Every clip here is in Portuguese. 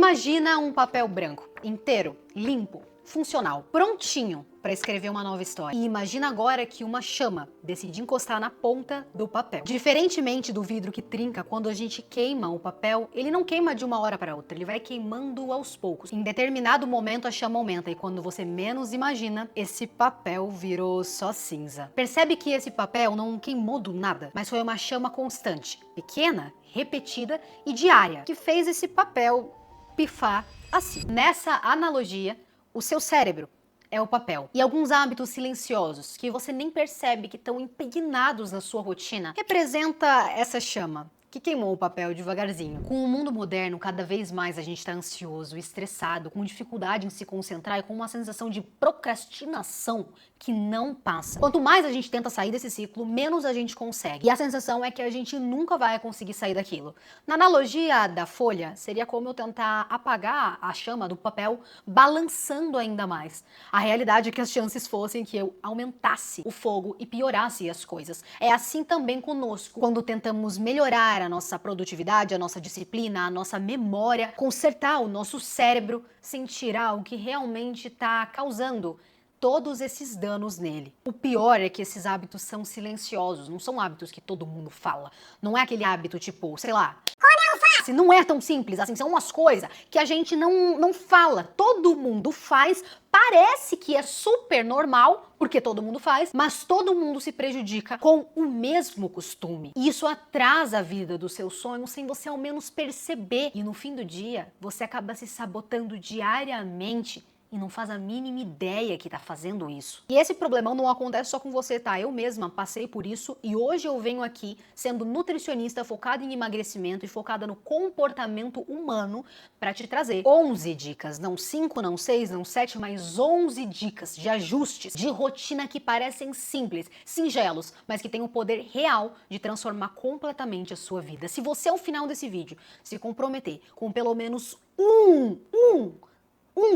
Imagina um papel branco, inteiro, limpo, funcional, prontinho para escrever uma nova história. E imagina agora que uma chama decide encostar na ponta do papel. Diferentemente do vidro que trinca, quando a gente queima o papel, ele não queima de uma hora para outra, ele vai queimando aos poucos. Em determinado momento a chama aumenta e quando você menos imagina, esse papel virou só cinza. Percebe que esse papel não queimou do nada, mas foi uma chama constante, pequena, repetida e diária, que fez esse papel pifar assim. Nessa analogia, o seu cérebro é o papel. E alguns hábitos silenciosos que você nem percebe que estão impregnados na sua rotina representa essa chama que queimou o papel devagarzinho. Com o mundo moderno, cada vez mais a gente está ansioso, estressado, com dificuldade em se concentrar e com uma sensação de procrastinação que não passa. Quanto mais a gente tenta sair desse ciclo, menos a gente consegue. E a sensação é que a gente nunca vai conseguir sair daquilo. Na analogia da folha, seria como eu tentar apagar a chama do papel balançando ainda mais. A realidade é que as chances fossem que eu aumentasse o fogo e piorasse as coisas. É assim também conosco, quando tentamos melhorar a nossa produtividade, a nossa disciplina, a nossa memória, consertar o nosso cérebro sem tirar o que realmente está causando todos esses danos nele. O pior é que esses hábitos são silenciosos, não são hábitos que todo mundo fala. Não é aquele hábito tipo, sei lá, não é tão simples assim, são umas coisas que a gente não fala. Todo mundo faz, parece que é super normal, porque todo mundo faz, mas todo mundo se prejudica com o mesmo costume. E isso atrasa a vida dos seus sonhos sem você ao menos perceber. E no fim do dia, você acaba se sabotando diariamente e não faz a mínima ideia que tá fazendo isso. E esse problemão não acontece só com você, tá? Eu mesma passei por isso e hoje eu venho aqui sendo nutricionista focada em emagrecimento e focada no comportamento humano para te trazer 11 dicas, não 5, não 6, não 7, mas 11 dicas de ajustes de rotina que parecem simples, singelos, mas que têm o poder real de transformar completamente a sua vida. Se você ao final desse vídeo se comprometer com pelo menos um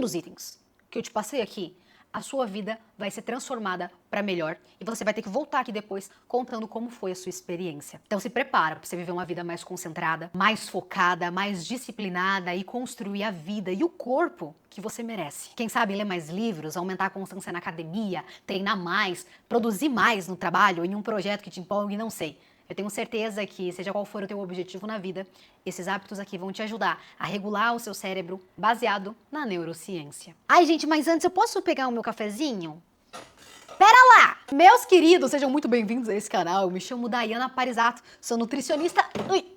dos itens que eu te passei aqui, a sua vida vai ser transformada para melhor e você vai ter que voltar aqui depois contando como foi a sua experiência. Então se prepara para você viver uma vida mais concentrada, mais focada, mais disciplinada e construir a vida e o corpo que você merece. Quem sabe ler mais livros, aumentar a constância na academia, treinar mais, produzir mais no trabalho, em um projeto que te empolgue, não sei. Eu tenho certeza que, seja qual for o teu objetivo na vida, esses hábitos aqui vão te ajudar a regular o seu cérebro baseado na neurociência. Ai, gente, mas antes eu posso pegar o meu cafezinho? Pera lá! Meus queridos, sejam muito bem-vindos a esse canal. Eu me chamo Daiana Parizato, sou nutricionista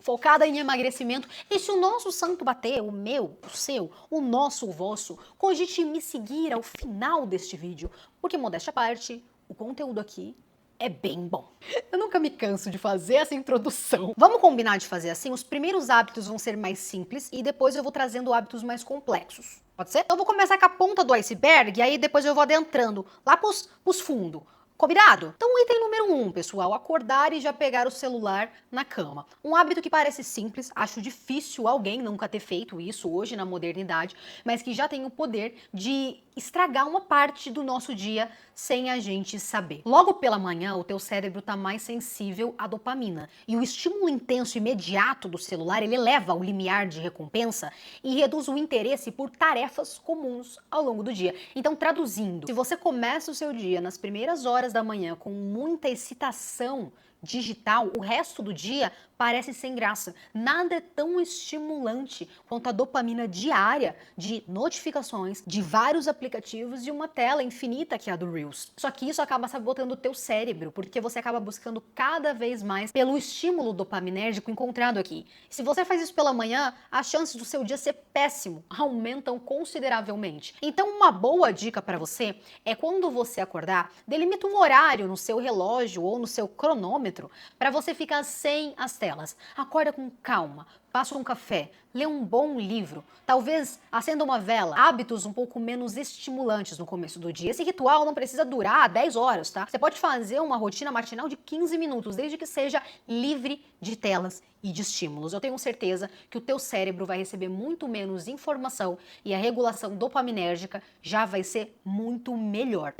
focada em emagrecimento. E se o nosso santo bater, o meu, o seu, o nosso, o vosso, cogite me seguir ao final deste vídeo, porque, modéstia à parte, o conteúdo aqui é bem bom. Eu nunca me canso de fazer essa introdução. Vamos combinar de fazer assim? Os primeiros hábitos vão ser mais simples e depois eu vou trazendo hábitos mais complexos. Pode ser? Então eu vou começar com a ponta do iceberg e aí depois eu vou adentrando lá pros fundos. Combinado? Então, item número 1, pessoal, acordar e já pegar o celular na cama. Um hábito que parece simples, acho difícil alguém nunca ter feito isso hoje na modernidade, mas que já tem o poder de estragar uma parte do nosso dia sem a gente saber. Logo pela manhã, o teu cérebro está mais sensível à dopamina e o estímulo intenso imediato do celular, ele eleva o limiar de recompensa e reduz o interesse por tarefas comuns ao longo do dia. Então, traduzindo, se você começa o seu dia nas primeiras horas da manhã com muita excitação digital, o resto do dia parece sem graça. Nada é tão estimulante quanto a dopamina diária de notificações, de vários aplicativos e uma tela infinita que é a do Reels. Só que isso acaba sabotando o teu cérebro, porque você acaba buscando cada vez mais pelo estímulo dopaminérgico encontrado aqui. Se você faz isso pela manhã, as chances do seu dia ser péssimo aumentam consideravelmente. Então, uma boa dica para você é quando você acordar, delimita um horário no seu relógio ou no seu cronômetro para você ficar sem as telas. Acorda com calma, passa um café, lê um bom livro, talvez acenda uma vela, hábitos um pouco menos estimulantes no começo do dia. Esse ritual não precisa durar 10 horas, tá? Você pode fazer uma rotina matinal de 15 minutos, desde que seja livre de telas e de estímulos. Eu tenho certeza que o teu cérebro vai receber muito menos informação e a regulação dopaminérgica já vai ser muito melhor.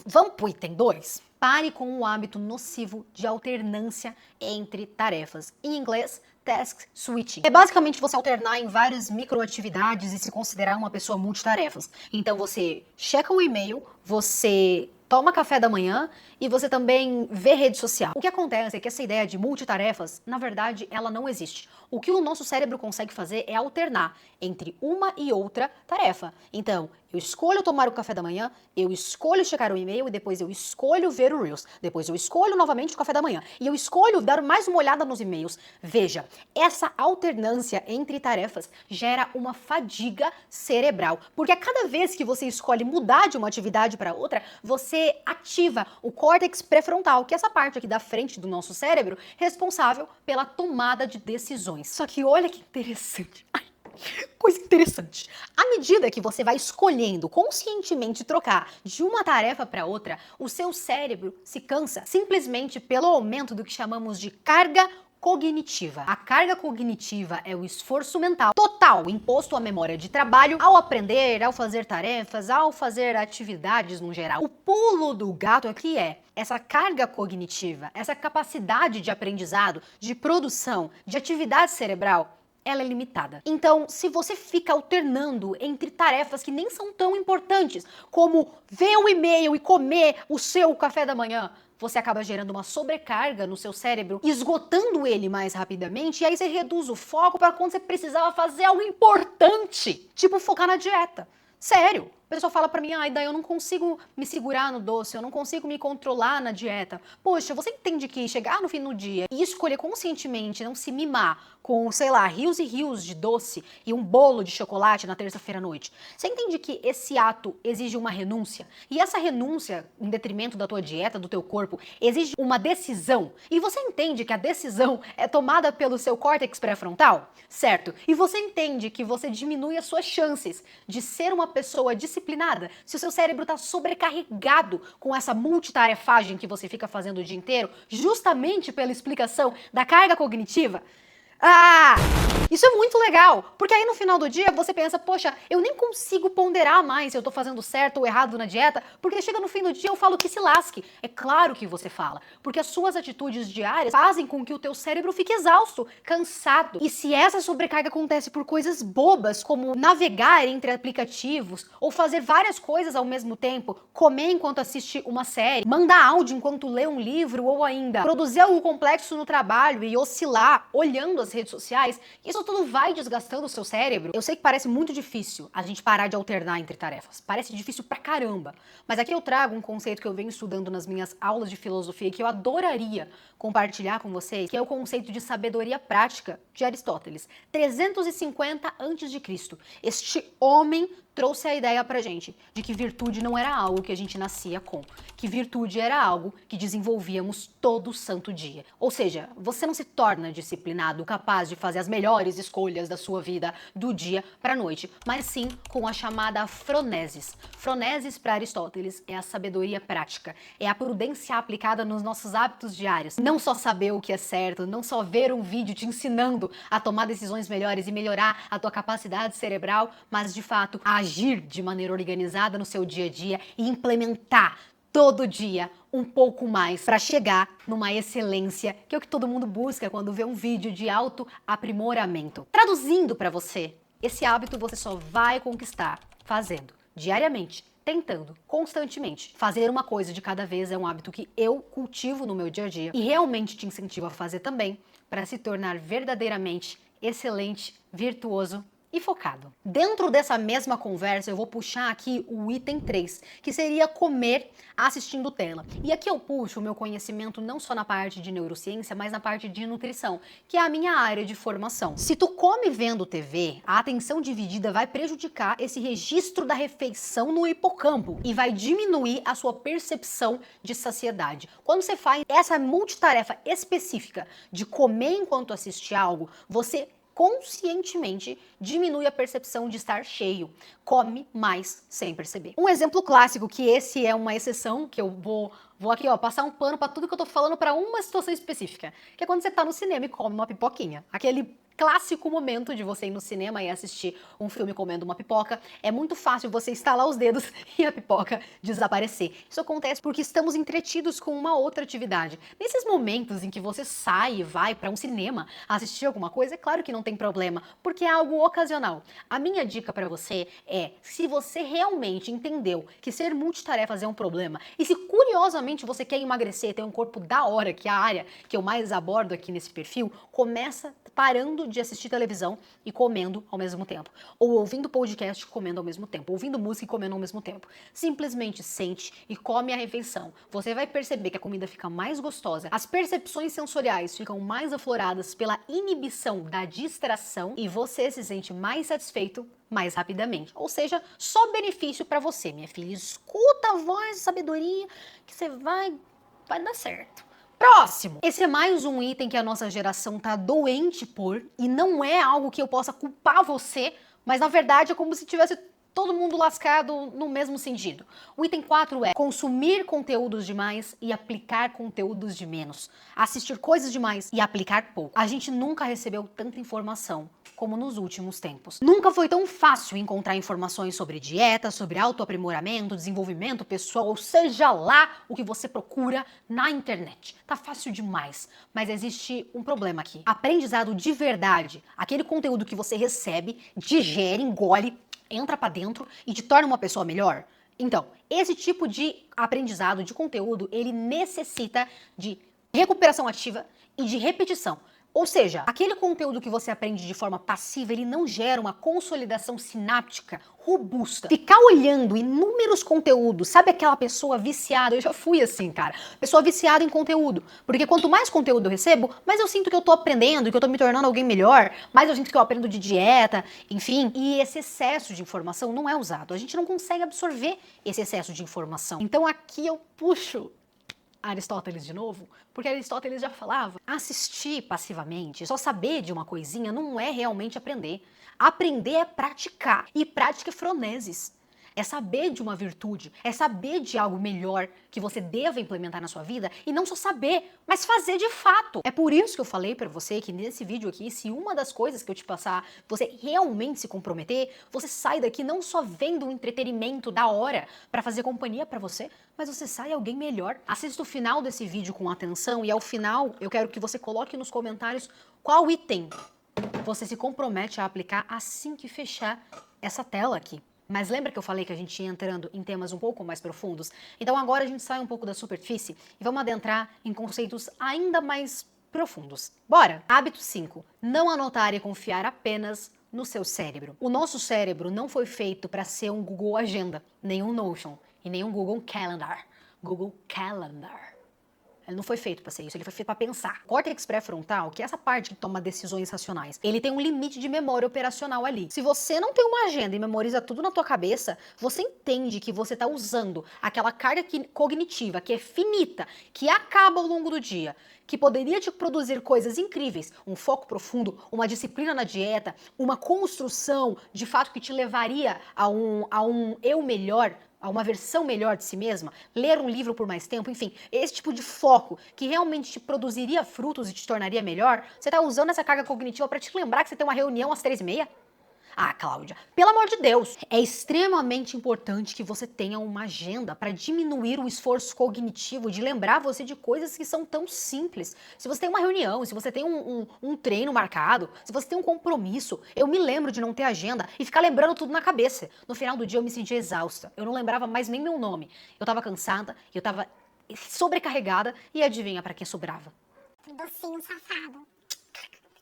Vamos pro item 2? Pare com o hábito nocivo de alternância entre tarefas. Em inglês, task switching. É basicamente você alternar em várias microatividades e se considerar uma pessoa multitarefas. Então você checa o e-mail, você toma café da manhã e você também vê rede social. O que acontece é que essa ideia de multitarefas, na verdade, ela não existe. O que o nosso cérebro consegue fazer é alternar entre uma e outra tarefa. Então, eu escolho tomar o café da manhã, eu escolho checar o e-mail e depois eu escolho ver o Reels. Depois eu escolho novamente o café da manhã e eu escolho dar mais uma olhada nos e-mails. Veja, essa alternância entre tarefas gera uma fadiga cerebral, porque a cada vez que você escolhe mudar de uma atividade para outra, você ativa o córtex pré-frontal, que é essa parte aqui da frente do nosso cérebro, responsável pela tomada de decisões. Só que olha que interessante. Coisa interessante. À medida que você vai escolhendo conscientemente trocar de uma tarefa para outra, o seu cérebro se cansa simplesmente pelo aumento do que chamamos de carga cognitiva. A carga cognitiva é o esforço mental total imposto à memória de trabalho ao aprender, ao fazer tarefas, ao fazer atividades no geral. O pulo do gato aqui é essa carga cognitiva, essa capacidade de aprendizado, de produção, de atividade cerebral, ela é limitada. Então, se você fica alternando entre tarefas que nem são tão importantes, como ver o e-mail e comer o seu café da manhã, você acaba gerando uma sobrecarga no seu cérebro, esgotando ele mais rapidamente, e aí você reduz o foco para quando você precisava fazer algo importante, tipo focar na dieta. Sério. O pessoal fala pra mim, daí eu não consigo me segurar no doce, eu não consigo me controlar na dieta. Poxa, você entende que chegar no fim do dia e escolher conscientemente não se mimar com, sei lá, rios e rios de doce e um bolo de chocolate na terça-feira à noite. Você entende que esse ato exige uma renúncia? E essa renúncia, em detrimento da tua dieta, do teu corpo, exige uma decisão. E você entende que a decisão é tomada pelo seu córtex pré-frontal? Certo. E você entende que você diminui as suas chances de ser uma pessoa disciplinada se o seu cérebro está sobrecarregado com essa multitarefagem que você fica fazendo o dia inteiro, justamente pela explicação da carga cognitiva? Isso é muito legal, porque aí no final do dia você pensa, poxa, eu nem consigo ponderar mais se eu tô fazendo certo ou errado na dieta, porque chega no fim do dia eu falo que se lasque. É claro que você fala, porque as suas atitudes diárias fazem com que o teu cérebro fique exausto, cansado. E se essa sobrecarga acontece por coisas bobas, como navegar entre aplicativos, ou fazer várias coisas ao mesmo tempo, comer enquanto assiste uma série, mandar áudio enquanto lê um livro, ou ainda produzir algo complexo no trabalho e oscilar olhando as redes sociais, isso tudo vai desgastando o seu cérebro. Eu sei que parece muito difícil a gente parar de alternar entre tarefas. Parece difícil pra caramba. Mas aqui eu trago um conceito que eu venho estudando nas minhas aulas de filosofia e que eu adoraria compartilhar com vocês, que é o conceito de sabedoria prática de Aristóteles. 350 a.C. Este homem trouxe a ideia pra gente de que virtude não era algo que a gente nascia com, que virtude era algo que desenvolvíamos todo santo dia. Ou seja, você não se torna disciplinado, capaz de fazer as melhores escolhas da sua vida do dia para a noite, mas sim com a chamada phronesis. Phronesis para Aristóteles é a sabedoria prática, é a prudência aplicada nos nossos hábitos diários. Não só saber o que é certo, não só ver um vídeo te ensinando a tomar decisões melhores e melhorar a tua capacidade cerebral, mas de fato agir de maneira organizada no seu dia a dia e implementar todo dia um pouco mais para chegar numa excelência, que é o que todo mundo busca quando vê um vídeo de autoaprimoramento. Traduzindo para você, esse hábito você só vai conquistar fazendo diariamente, tentando, constantemente. Fazer uma coisa de cada vez é um hábito que eu cultivo no meu dia a dia e realmente te incentivo a fazer também para se tornar verdadeiramente excelente, virtuoso e focado. Dentro dessa mesma conversa, eu vou puxar aqui o item 3, que seria comer assistindo tela. E aqui eu puxo o meu conhecimento não só na parte de neurociência, mas na parte de nutrição, que é a minha área de formação. Se tu come vendo TV, a atenção dividida vai prejudicar esse registro da refeição no hipocampo e vai diminuir a sua percepção de saciedade. Quando você faz essa multitarefa específica de comer enquanto assiste algo, você conscientemente diminui a percepção de estar cheio, come mais sem perceber. Um exemplo clássico, que esse é uma exceção, que eu vou aqui passar um pano para tudo que eu tô falando para uma situação específica, que é quando você tá no cinema e come uma pipoquinha. Aquele clássico momento de você ir no cinema e assistir um filme comendo uma pipoca. É muito fácil você estalar os dedos e a pipoca desaparecer. Isso acontece porque estamos entretidos com uma outra atividade. Nesses momentos em que você sai e vai para um cinema assistir alguma coisa, é claro que não tem problema, porque é algo ocasional. A minha dica para você é, se você realmente entendeu que ser multitarefas é um problema, e se curiosamente você quer emagrecer, ter um corpo da hora, que é a área que eu mais abordo aqui nesse perfil, começa parando de assistir televisão e comendo ao mesmo tempo. Ou ouvindo podcast e comendo ao mesmo tempo. Ouvindo música e comendo ao mesmo tempo. Simplesmente sente e come a refeição. Você vai perceber que a comida fica mais gostosa, as percepções sensoriais ficam mais afloradas pela inibição da distração e você se sente mais satisfeito mais rapidamente. Ou seja, só benefício para você, minha filha. Escuta a voz de sabedoria que você vai dar certo. Próximo! Esse é mais um item que a nossa geração tá doente por, e não é algo que eu possa culpar você, mas na verdade é como se tivesse todo mundo lascado no mesmo sentido. O item 4 é consumir conteúdos demais e aplicar conteúdos de menos. Assistir coisas demais e aplicar pouco. A gente nunca recebeu tanta informação como nos últimos tempos. Nunca foi tão fácil encontrar informações sobre dieta, sobre autoaprimoramento, desenvolvimento pessoal, ou seja lá o que você procura na internet. Tá fácil demais, mas existe um problema aqui. Aprendizado de verdade, aquele conteúdo que você recebe, digere, engole, entra pra dentro e te torna uma pessoa melhor. Então, esse tipo de aprendizado, de conteúdo, ele necessita de recuperação ativa e de repetição. Ou seja, aquele conteúdo que você aprende de forma passiva, ele não gera uma consolidação sináptica robusta. Ficar olhando inúmeros conteúdos, sabe aquela pessoa viciada? Eu já fui assim, cara. Pessoa viciada em conteúdo. Porque quanto mais conteúdo eu recebo, mais eu sinto que eu tô aprendendo, que eu tô me tornando alguém melhor, mais eu sinto que eu aprendo de dieta, enfim. E esse excesso de informação não é usado. A gente não consegue absorver esse excesso de informação. Então aqui eu puxo Aristóteles de novo, porque Aristóteles já falava, assistir passivamente, só saber de uma coisinha não é realmente aprender. Aprender é praticar, e prática é phronesis. É saber de uma virtude, é saber de algo melhor que você deva implementar na sua vida e não só saber, mas fazer de fato. É por isso que eu falei pra você que nesse vídeo aqui, se uma das coisas que eu te passar, você realmente se comprometer, você sai daqui não só vendo um entretenimento da hora pra fazer companhia pra você, mas você sai alguém melhor. Assista o final desse vídeo com atenção e ao final eu quero que você coloque nos comentários qual item você se compromete a aplicar assim que fechar essa tela aqui. Mas lembra que eu falei que a gente ia entrando em temas um pouco mais profundos? Então agora a gente sai um pouco da superfície e vamos adentrar em conceitos ainda mais profundos. Bora! Hábito 5. Não anotar e confiar apenas no seu cérebro. O nosso cérebro não foi feito para ser um Google Agenda, nem um Notion e nem um Google Calendar. Google Calendar. Ele não foi feito para ser isso, ele foi feito para pensar. Córtex pré-frontal, que é essa parte que toma decisões racionais, ele tem um limite de memória operacional ali. Se você não tem uma agenda e memoriza tudo na tua cabeça, você entende que você está usando aquela carga cognitiva que é finita, que acaba ao longo do dia, que poderia te produzir coisas incríveis, um foco profundo, uma disciplina na dieta, uma construção de fato que te levaria a um eu melhor, a uma versão melhor de si mesma, ler um livro por mais tempo, enfim, esse tipo de foco que realmente te produziria frutos e te tornaria melhor, você tá usando essa carga cognitiva para te lembrar que você tem uma reunião às 3h30? Ah, Cláudia, pelo amor de Deus, é extremamente importante que você tenha uma agenda para diminuir o esforço cognitivo de lembrar você de coisas que são tão simples. Se você tem uma reunião, se você tem um treino marcado, se você tem um compromisso, eu me lembro de não ter agenda e ficar lembrando tudo na cabeça. No final do dia eu me sentia exausta, eu não lembrava mais nem meu nome. Eu tava cansada, eu tava sobrecarregada e adivinha para quem sobrava? Docinho safado.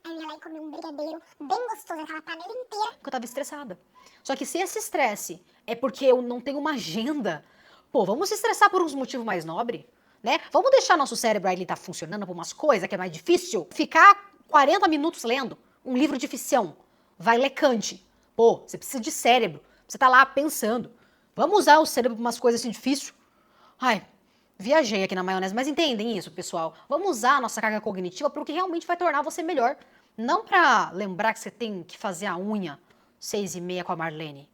Aí eu ia lá e comia um brigadeiro bem gostoso, aquela panela inteira. Porque eu tava estressada. Só que se esse estresse é porque eu não tenho uma agenda, pô, vamos se estressar por uns motivos mais nobres, né? Vamos deixar nosso cérebro aí tá funcionando por umas coisas que é mais difícil. Ficar 40 minutos lendo um livro de ficção, vai ler Kant. Pô, você precisa de cérebro, você tá lá pensando. Vamos usar o cérebro pra umas coisas assim difíceis? Ai, viajei aqui na maionese, mas entendem isso, pessoal? Vamos usar a nossa carga cognitiva para o que realmente vai tornar você melhor. Não para lembrar que você tem que fazer a unha 6h30 com a Marlene.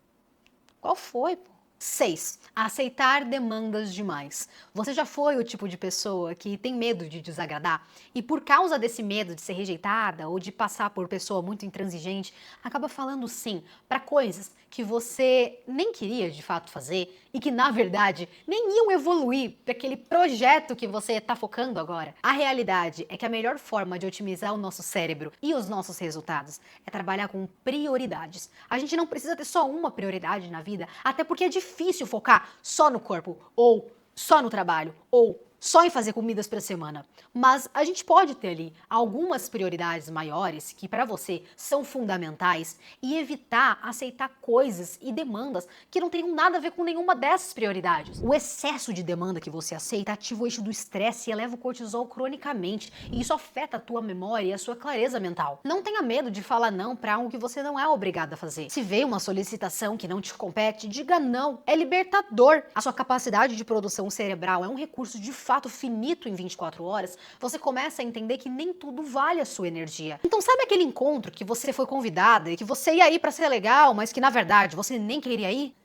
Qual foi, pô? 6. Aceitar demandas demais. Você já foi o tipo de pessoa que tem medo de desagradar e por causa desse medo de ser rejeitada ou de passar por pessoa muito intransigente, acaba falando sim para coisas que você nem queria de fato fazer e que na verdade nem iam evoluir para aquele projeto que você está focando agora. A realidade é que a melhor forma de otimizar o nosso cérebro e os nossos resultados é trabalhar com prioridades. A gente não precisa ter só uma prioridade na vida, até porque é difícil focar só no corpo, ou só no trabalho, ou só em fazer comidas para semana. Mas a gente pode ter ali algumas prioridades maiores que para você são fundamentais e evitar aceitar coisas e demandas que não tenham nada a ver com nenhuma dessas prioridades. O excesso de demanda que você aceita ativa o eixo do estresse e eleva o cortisol cronicamente, e isso afeta a tua memória e a sua clareza mental. Não tenha medo de falar não para algo que você não é obrigado a fazer. Se veio uma solicitação que não te compete, diga não. É libertador. A sua capacidade de produção cerebral é um recurso de fato finito em 24 horas, você começa a entender que nem tudo vale a sua energia. Então sabe aquele encontro que você foi convidada e que você ia ir para ser legal, mas que na verdade você nem queria ir?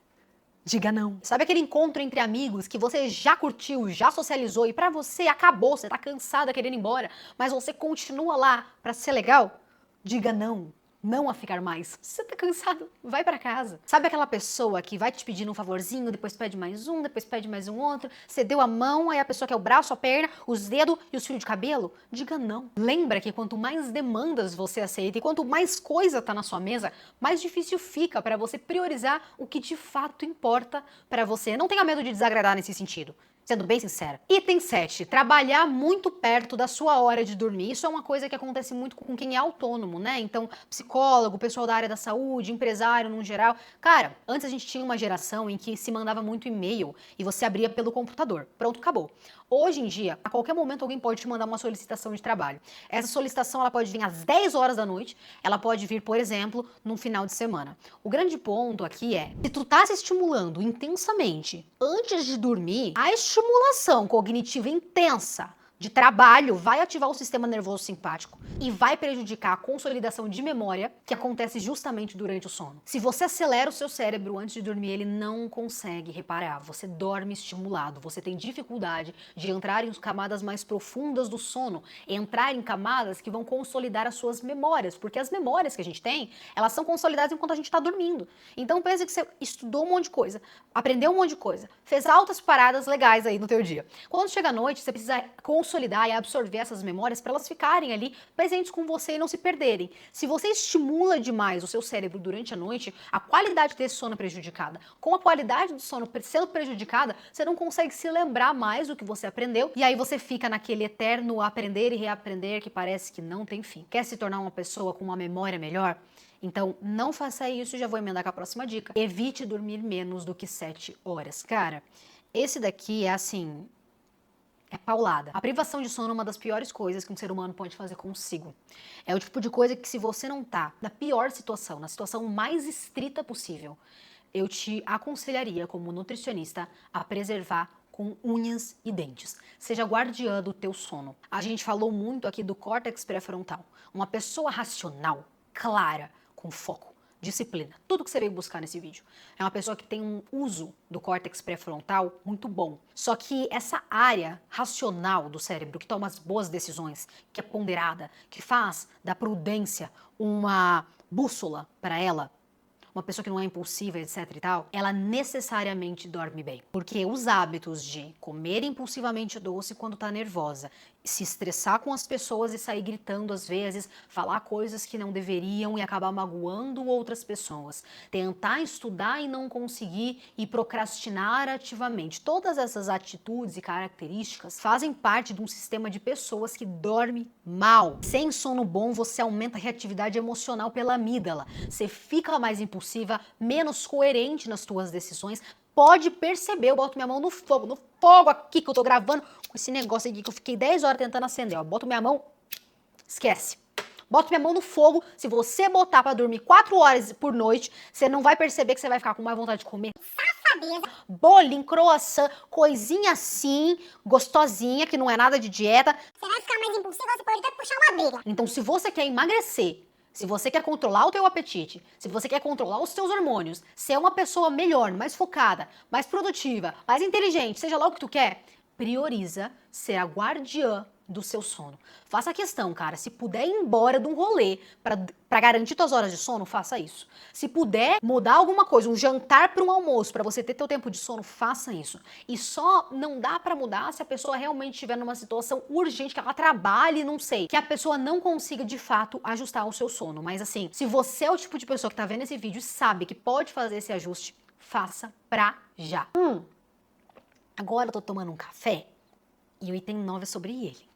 Diga não. Sabe aquele encontro entre amigos que você já curtiu, já socializou e pra você acabou, você tá cansada querendo ir embora, mas você continua lá pra ser legal? Diga não. Não a ficar mais. Se você tá cansado, vai pra casa. Sabe aquela pessoa que vai te pedindo um favorzinho, depois pede mais um, depois pede mais um outro, você deu a mão, aí a pessoa quer o braço, a perna, os dedos e os fios de cabelo? Diga não. Lembra que quanto mais demandas você aceita e quanto mais coisa tá na sua mesa, mais difícil fica para você priorizar o que de fato importa para você. Não tenha medo de desagradar nesse sentido. Sendo bem sincera. Item 7. Trabalhar muito perto da sua hora de dormir. Isso é uma coisa que acontece muito com quem é autônomo, né? Então, psicólogo, pessoal da área da saúde, empresário no geral. Cara, antes a gente tinha uma geração em que se mandava muito e-mail e você abria pelo computador. Pronto, acabou. Hoje em dia, a qualquer momento alguém pode te mandar uma solicitação de trabalho. Essa solicitação ela pode vir às 10 horas da noite, ela pode vir, por exemplo, num final de semana. O grande ponto aqui é, se tu tá se estimulando intensamente antes de dormir, a estimulação cognitiva intensa de trabalho vai ativar o sistema nervoso simpático e vai prejudicar a consolidação de memória que acontece justamente durante o sono. Se você acelera o seu cérebro antes de dormir, ele não consegue reparar. Você dorme estimulado, você tem dificuldade de entrar em camadas mais profundas do sono, entrar em camadas que vão consolidar as suas memórias, porque as memórias que a gente tem, elas são consolidadas enquanto a gente está dormindo. Então pensa que você estudou um monte de coisa, aprendeu um monte de coisa, fez altas paradas legais aí no teu dia. Quando chega à noite, você precisa consolidar e absorver essas memórias para elas ficarem ali presentes com você e não se perderem. Se você estimula demais o seu cérebro durante a noite, a qualidade desse sono é prejudicada. Com a qualidade do sono sendo prejudicada, você não consegue se lembrar mais do que você aprendeu e aí você fica naquele eterno aprender e reaprender que parece que não tem fim. Quer se tornar uma pessoa com uma memória melhor? Então, não faça isso, já vou emendar com a próxima dica. Evite dormir menos do que 7 horas. Cara, esse daqui é assim... é paulada. A privação de sono é uma das piores coisas que um ser humano pode fazer consigo. É o tipo de coisa que se você não tá na pior situação, na situação mais estrita possível, eu te aconselharia como nutricionista a preservar com unhas e dentes. Seja guardiã do teu sono. A gente falou muito aqui do córtex pré-frontal. Uma pessoa racional, clara, com foco, disciplina, tudo que você veio buscar nesse vídeo. É uma pessoa que tem um uso do córtex pré-frontal muito bom. Só que essa área racional do cérebro, que toma as boas decisões, que é ponderada, que faz da prudência uma bússola para ela, uma pessoa que não é impulsiva, etc e tal, ela necessariamente dorme bem. Porque os hábitos de comer impulsivamente doce quando tá nervosa, se estressar com as pessoas e sair gritando às vezes, falar coisas que não deveriam e acabar magoando outras pessoas, tentar estudar e não conseguir e procrastinar ativamente. Todas essas atitudes e características fazem parte de um sistema de pessoas que dorme mal. Sem sono bom, você aumenta a reatividade emocional pela amígdala. Você fica mais impulsiva, menos coerente nas suas decisões. Pode perceber, eu boto minha mão no fogo aqui que eu tô gravando com esse negócio aqui que eu fiquei 10 horas tentando acender, ó. Boto minha mão, esquece. Boto minha mão no fogo, se você botar pra dormir 4 horas por noite, você não vai perceber que você vai ficar com mais vontade de comer. Safadeza. Bolinho, croissant, coisinha assim, gostosinha, que não é nada de dieta. Você vai ficar mais impulsiva, você pode até puxar uma briga. Então, se você quer emagrecer, Se você quer controlar o teu apetite, se você quer controlar os teus hormônios, ser uma pessoa melhor, mais focada, mais produtiva, mais inteligente, seja lá o que tu quer, prioriza ser a guardiã do seu sono. Faça questão, cara, se puder ir embora de um rolê pra garantir tuas horas de sono, faça isso. Se puder mudar alguma coisa, um jantar para um almoço, pra você ter teu tempo de sono, faça isso. E só não dá pra mudar se a pessoa realmente estiver numa situação urgente, que ela trabalhe, não sei, que a pessoa não consiga de fato ajustar o seu sono. Mas assim, se você é o tipo de pessoa que tá vendo esse vídeo e sabe que pode fazer esse ajuste, faça pra já. Agora eu tô tomando um café e o item 9 é sobre ele.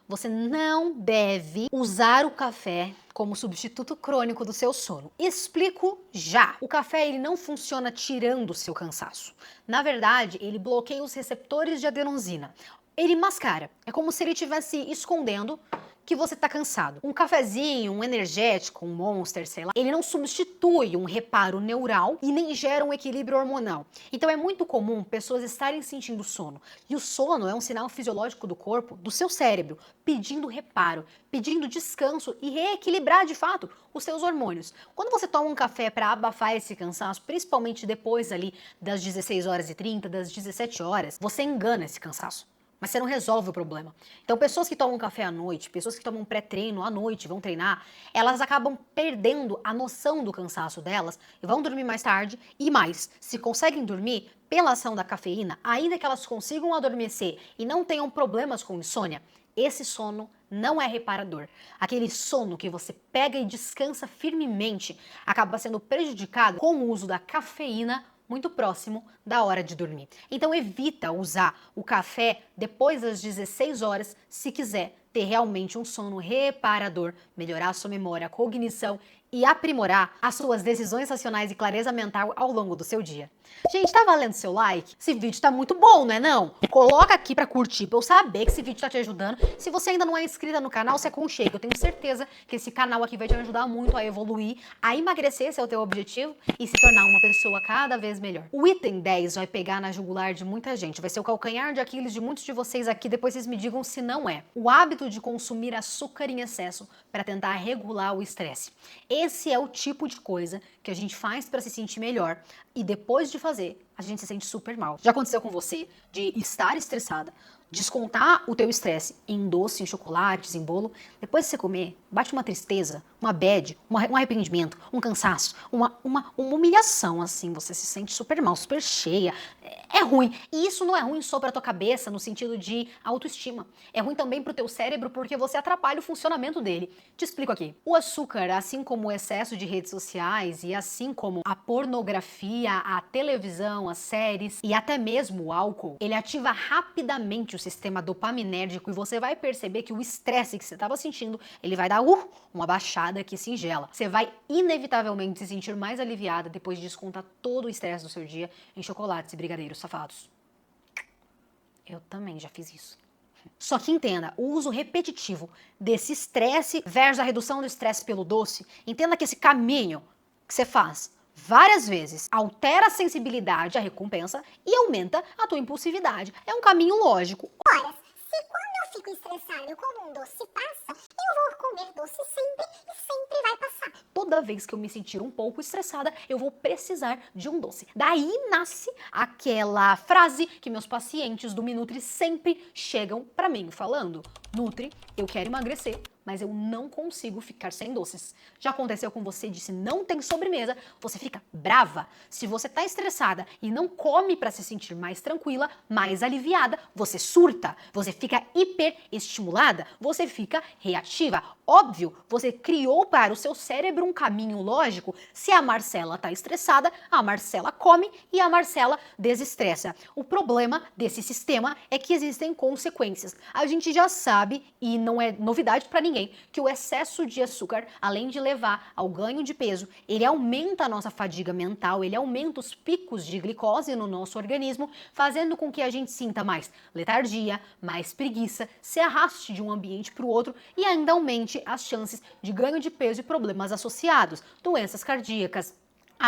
Você não deve usar o café como substituto crônico do seu sono. Explico já. O café ele não funciona tirando o seu cansaço. Na verdade, ele bloqueia os receptores de adenosina. Ele mascara. É como se ele estivesse escondendo que você tá cansado. Um cafezinho, um energético, um Monster, sei lá, ele não substitui um reparo neural e nem gera um equilíbrio hormonal. Então é muito comum pessoas estarem sentindo sono. E o sono é um sinal fisiológico do corpo, do seu cérebro, pedindo reparo, pedindo descanso e reequilibrar de fato os seus hormônios. Quando você toma um café para abafar esse cansaço, principalmente depois ali das 16h30, das 17 horas, você engana esse cansaço. Mas você não resolve o problema. Então, pessoas que tomam café à noite, pessoas que tomam pré-treino à noite, vão treinar, elas acabam perdendo a noção do cansaço delas e vão dormir mais tarde e mais. Se conseguem dormir pela ação da cafeína, ainda que elas consigam adormecer e não tenham problemas com insônia, esse sono não é reparador. Aquele sono que você pega e descansa firmemente acaba sendo prejudicado com o uso da cafeína muito próximo da hora de dormir. Então evita usar o café depois das 16 horas se quiser ter realmente um sono reparador, melhorar a sua memória, a cognição e aprimorar as suas decisões racionais e clareza mental ao longo do seu dia. Gente, tá valendo seu like? Esse vídeo tá muito bom, não é não? Coloca aqui pra curtir, pra eu saber que esse vídeo tá te ajudando. Se você ainda não é inscrita no canal, se aconchega. Eu tenho certeza que esse canal aqui vai te ajudar muito a evoluir, a emagrecer, esse é o teu objetivo, e se tornar uma pessoa cada vez melhor. O item 10 vai pegar na jugular de muita gente, vai ser o calcanhar de Aquiles de muitos de vocês aqui, depois vocês me digam se não é. O hábito de consumir açúcar em excesso para tentar regular o estresse. Esse é o tipo de coisa que a gente faz para se sentir melhor e depois de fazer, a gente se sente super mal. Já aconteceu com você de estar estressada, descontar o teu estresse em doce, em chocolates, em bolo, depois de você comer, bate uma tristeza, uma bad, um arrependimento, um cansaço, uma humilhação, assim, você se sente super mal, super cheia, é ruim. E isso não é ruim só pra tua cabeça, no sentido de autoestima. É ruim também pro teu cérebro, porque você atrapalha o funcionamento dele. Te explico aqui. O açúcar, assim como o excesso de redes sociais e assim como a pornografia, a televisão, as séries e até mesmo o álcool, ele ativa rapidamente o sistema dopaminérgico e você vai perceber que o estresse que você estava sentindo, ele vai dar uma baixada que singela. Você vai inevitavelmente se sentir mais aliviada depois de descontar todo o estresse do seu dia em chocolates e brigadeiros safados. Eu também já fiz isso. Só que entenda, o uso repetitivo desse estresse versus a redução do estresse pelo doce, entenda que esse caminho que você faz várias vezes altera a sensibilidade à recompensa e aumenta a tua impulsividade. É um caminho lógico. Ora, se quando eu fico estressada eu como um doce passa, eu vou comer doce sempre e sempre vai passar. Toda vez que eu me sentir um pouco estressada, eu vou precisar de um doce. Daí nasce aquela frase que meus pacientes do Minutri sempre chegam pra mim falando: Nutri, eu quero emagrecer, mas eu não consigo ficar sem doces. Já aconteceu com você de se não tem sobremesa, você fica brava. Se você tá estressada e não come para se sentir mais tranquila, mais aliviada, você surta, você fica hiperestimulada, você fica reativa. Óbvio, você criou para o seu cérebro um caminho lógico. Se a Marcela tá estressada, a Marcela come e a Marcela desestressa. O problema desse sistema é que existem consequências. A gente já sabe, e não é novidade para ninguém, que o excesso de açúcar, além de levar ao ganho de peso, ele aumenta a nossa fadiga mental, ele aumenta os picos de glicose no nosso organismo, fazendo com que a gente sinta mais letargia, mais preguiça, se arraste de um ambiente para o outro e ainda aumente as chances de ganho de peso e problemas associados, doenças cardíacas,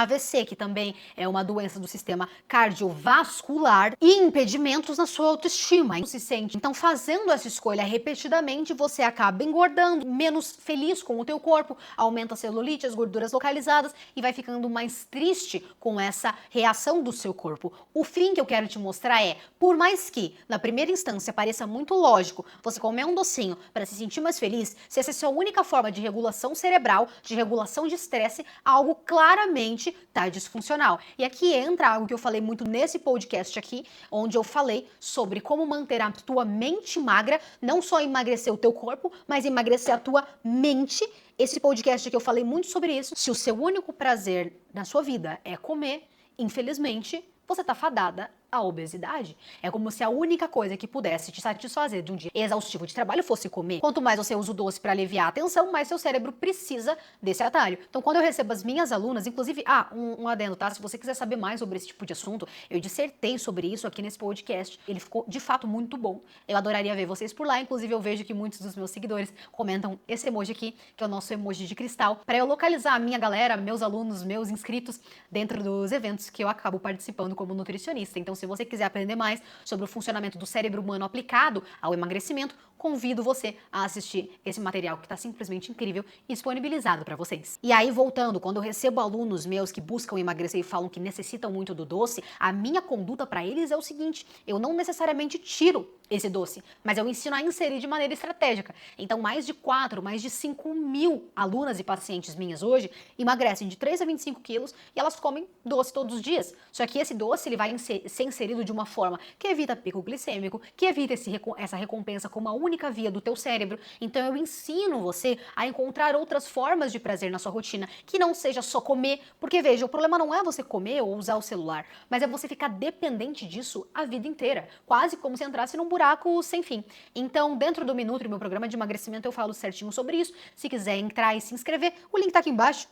AVC, que também é uma doença do sistema cardiovascular, e impedimentos na sua autoestima. Não se sente. Então, fazendo essa escolha repetidamente, você acaba engordando, menos feliz com o teu corpo, aumenta a celulite, as gorduras localizadas e vai ficando mais triste com essa reação do seu corpo. O fim que eu quero te mostrar é, por mais que na primeira instância pareça muito lógico você comer um docinho para se sentir mais feliz, se essa é a sua única forma de regulação cerebral, de regulação de estresse, algo claramente tá disfuncional. E aqui entra algo que eu falei muito nesse podcast aqui, onde eu falei sobre como manter a tua mente magra, não só emagrecer o teu corpo, mas emagrecer a tua mente. Esse podcast aqui eu falei muito sobre isso. Se o seu único prazer na sua vida é comer, infelizmente, você tá fadada à obesidade. É como se a única coisa que pudesse te satisfazer de um dia exaustivo de trabalho fosse comer. Quanto mais você usa o doce para aliviar a tensão, mais seu cérebro precisa desse atalho. Então, quando eu recebo as minhas alunas, inclusive, um adendo, tá? Se você quiser saber mais sobre esse tipo de assunto, eu dissertei sobre isso aqui nesse podcast. Ele ficou, de fato, muito bom. Eu adoraria ver vocês por lá. Inclusive, eu vejo que muitos dos meus seguidores comentam esse emoji aqui, que é o nosso emoji de cristal, para eu localizar a minha galera, meus alunos, meus inscritos, dentro dos eventos que eu acabo participando como nutricionista. Então, se você quiser aprender mais sobre o funcionamento do cérebro humano aplicado ao emagrecimento, convido você a assistir esse material que está simplesmente incrível e disponibilizado para vocês. E aí, voltando, quando eu recebo alunos meus que buscam emagrecer e falam que necessitam muito do doce, a minha conduta para eles é o seguinte: eu não necessariamente tiro esse doce, mas eu ensino a inserir de maneira estratégica. Então, mais de 5 mil alunas e pacientes minhas hoje emagrecem de 3 a 25 quilos e elas comem doce todos os dias. Só que esse doce ele vai ser inserido de uma forma que evita pico glicêmico, que evita essa recompensa como a única via do teu cérebro. Então, eu ensino você a encontrar outras formas de prazer na sua rotina, que não seja só comer, porque veja, o problema não é você comer ou usar o celular, mas é você ficar dependente disso a vida inteira, quase como se entrasse num buraco sem fim. Então, dentro do Minutri, meu programa de emagrecimento, eu falo certinho sobre isso. Se quiser entrar e se inscrever, o link tá aqui embaixo.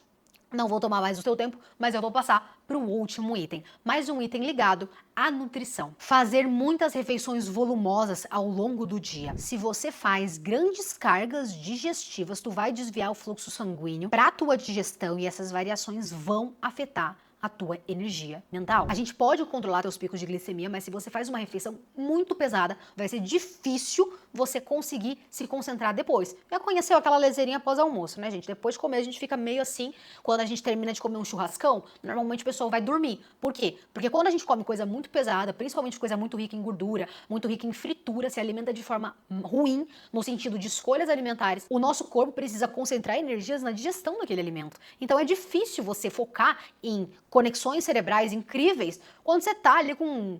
Não vou tomar mais o seu tempo, mas eu vou passar para o último item. Mais um item ligado à nutrição. Fazer muitas refeições volumosas ao longo do dia. Se você faz grandes cargas digestivas, tu vai desviar o fluxo sanguíneo para a tua digestão e essas variações vão afetar a tua energia mental. A gente pode controlar teus picos de glicemia, mas se você faz uma refeição muito pesada, vai ser difícil você conseguir se concentrar depois. Já conheceu aquela lezeirinha após almoço, né, gente? Depois de comer, a gente fica meio assim. Quando a gente termina de comer um churrascão, normalmente o pessoal vai dormir. Por quê? Porque quando a gente come coisa muito pesada, principalmente coisa muito rica em gordura, muito rica em fritura, se alimenta de forma ruim, no sentido de escolhas alimentares, o nosso corpo precisa concentrar energias na digestão daquele alimento. Então é difícil você focar em conexões cerebrais incríveis quando você tá ali com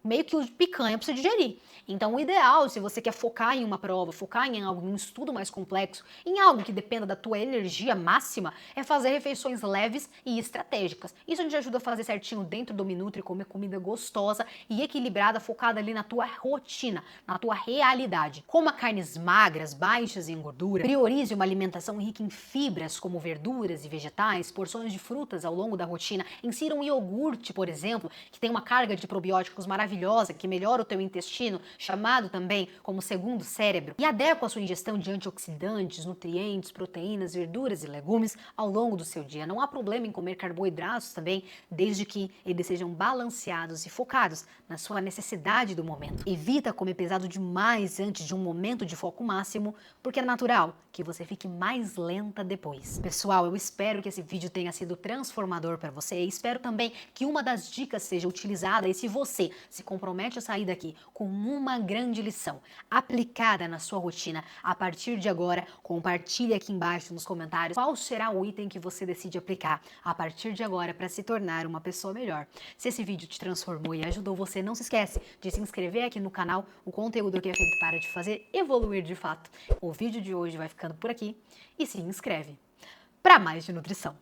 meio que de picanha para você digerir. Então, o ideal, se você quer focar em uma prova, focar em algo, em um estudo mais complexo, em algo que dependa da tua energia máxima, é fazer refeições leves e estratégicas. Isso a gente ajuda a fazer certinho dentro do Minutri, comer comida gostosa e equilibrada, focada ali na tua rotina, na tua realidade. Coma carnes magras, baixas em gordura, priorize uma alimentação rica em fibras, como verduras e vegetais, porções de frutas ao longo da rotina, insira um iogurte, por exemplo, que tem uma carga de probióticos maravilhosa, que melhora o teu intestino, chamado também como segundo cérebro, e adequa a sua ingestão de antioxidantes, nutrientes, proteínas, verduras e legumes ao longo do seu dia. Não há problema em comer carboidratos também, desde que eles sejam balanceados e focados na sua necessidade do momento. Evita comer pesado demais antes de um momento de foco máximo, porque é natural que você fique mais lenta depois. Pessoal, eu espero que esse vídeo tenha sido transformador para você e espero também que uma das dicas seja utilizada e se você se compromete a sair daqui com uma grande lição aplicada na sua rotina, a partir de agora, compartilhe aqui embaixo nos comentários qual será o item que você decide aplicar a partir de agora para se tornar uma pessoa melhor. Se esse vídeo te transformou e ajudou você, não se esquece de se inscrever aqui no canal. O conteúdo aqui é feito para te fazer evoluir de fato. O vídeo de hoje vai ficando por aqui e se inscreve para mais de nutrição.